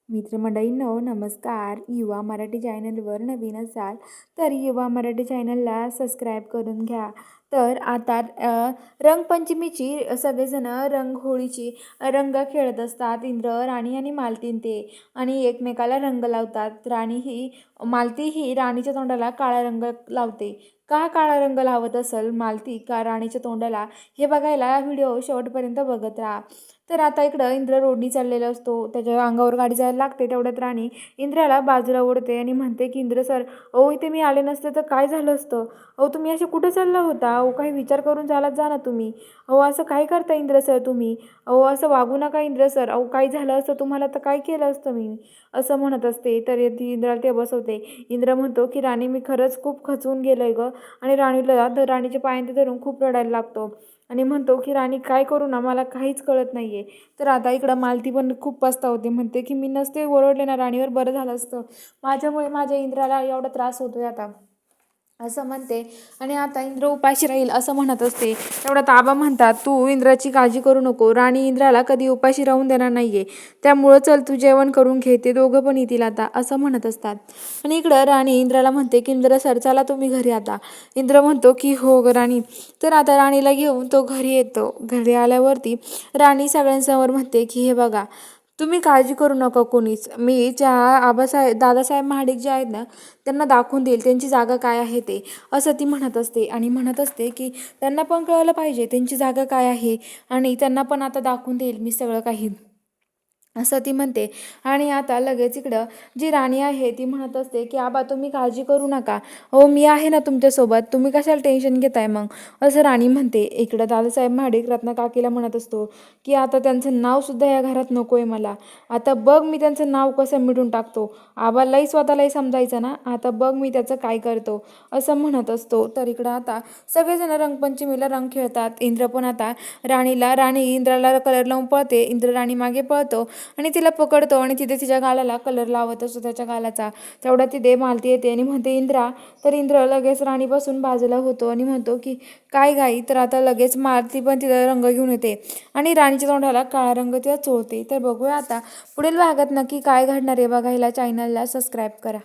मित्रमंडळींनो नमस्कार. युवा मराठी चॅनलवर नवीन असाल तर युवा मराठी चॅनलला सबस्क्राईब करून घ्या. तर आता रंगपंचमीची सगळेजण होळीची रंग खेळत असतात. इंद्र, राणी आणि मालतीन ते आणि एकमेकाला रंग लावतात. मालती ही राणीच्या तोंडाला काळा रंग लावते. का काळा रंग लावत असेल मालती का राणीच्या तोंडाला, हे बघायला व्हिडिओ शेवटपर्यंत बघत राहा. तर आता इकडं इंद्र रोडनी चाललेला असतो. त्याच्या अंगावर गाडी जायला लागते. तेवढ्यात राणी इंद्राला बाजूला ओढते आणि म्हणते की इंद्र सर, अहो इथे मी आले नसते तर काय झालं असतं? अहो तुम्ही असे कुठे चालला होता? अहो काही विचार करून चालत जा ना तुम्ही. अहो असं काय करता इंद्र सर तुम्ही? अहो असं वागू नका इंद्र सर. अहो काय झालं असतं तुम्हाला तर काय केलं असतं मी? असं म्हणत असते. तर ती इंद्राला ते बसवते. इंद्र म्हणतो की राणी मी खरंच खूप खचून गेलोय गं. आणि राणीच्या पायांचे धरून खूप रडायला लागतो आणि म्हणतो की राणी काय करू ना, मला काहीच कळत नाहीये. तर आता इकडं मालती पण खूप पस्तावते. म्हणते की मी नसते ओरडले ना राणीवर, बरं झालं असतं. माझ्यामुळे माझ्या इंद्राला एवढा त्रास होतोय आता, असं म्हणते. आणि आता इंद्र उपाशी राहील असं म्हणत असते. तेवढ्यात आबा म्हणतात, तू इंद्राची काळजी करू नको. राणी इंद्राला कधी उपाशी राहून देणार नाहीये. त्यामुळं चल तू जेवण करून घे, ते दोघं पण येतील आता, असं म्हणत असतात. आणि इकडं राणी इंद्राला म्हणते की इंद्र सर चला तुम्ही घरी आता. इंद्र म्हणतो की हो ग राणी. तर आता राणीला घेऊन तो घरी येतो. घरी आल्यावरती राणी सगळ्यांसमोर म्हणते की हे बघा, तुम्ही काळजी करू नका कोणीच. मी दादासाहेब महाडिक जे आहेत ना, त्यांना दाखवून देईल त्यांची जागा काय आहे ते, असं ती म्हणत असते. आणि म्हणत असते की त्यांना पण कळलं पाहिजे त्यांची जागा काय आहे आणि त्यांना पण आता दाखवून देईल मी सगळं काही, असं ती म्हणते. आणि आता लगेच इकडं जी राणी आहे ती म्हणत असते की आबा तुम्ही काळजी करू नका, हो मी आहे ना तुमच्यासोबत, तुम्ही कशाला टेन्शन घेताय मग, असं राणी म्हणते. इकडं दादासाहेब महाडिक रत्नाकाकीला म्हणत असतो की आता त्यांचं नावसुद्धा या घरात नको आहे मला. आता बघ मी त्यांचं नाव कसं मिटून टाकतो. आबालाही स्वतःलाही समजायचं ना, आता बघ मी त्याचं काय करतो, असं म्हणत असतो. तर इकडं आता सगळेजण रंगपंचमीला रंग खेळतात. इंद्र पण आता राणी इंद्राला कलर लावून पळते. इंद्र राणी मागे पळतो आणि तिला पकडतो आणि तिथे तिच्या गालाला कलर लावत असतो त्याच्या गालाचा. तेवढ्या तिथे मालती येते आणि म्हणते इंद्रा. तर इंद्र लगेच राणीपासून बाजूला होतो आणि म्हणतो की काय गाई. तर आता लगेच मालती पण तिला रंग घेऊन येते आणि राणीच्या तोंडाला काळा रंग तिला चोळते. तर बघूया आता पुढील भागात नक्की काय घडणार आहे. बघायला चॅनलला सबस्क्राईब करा.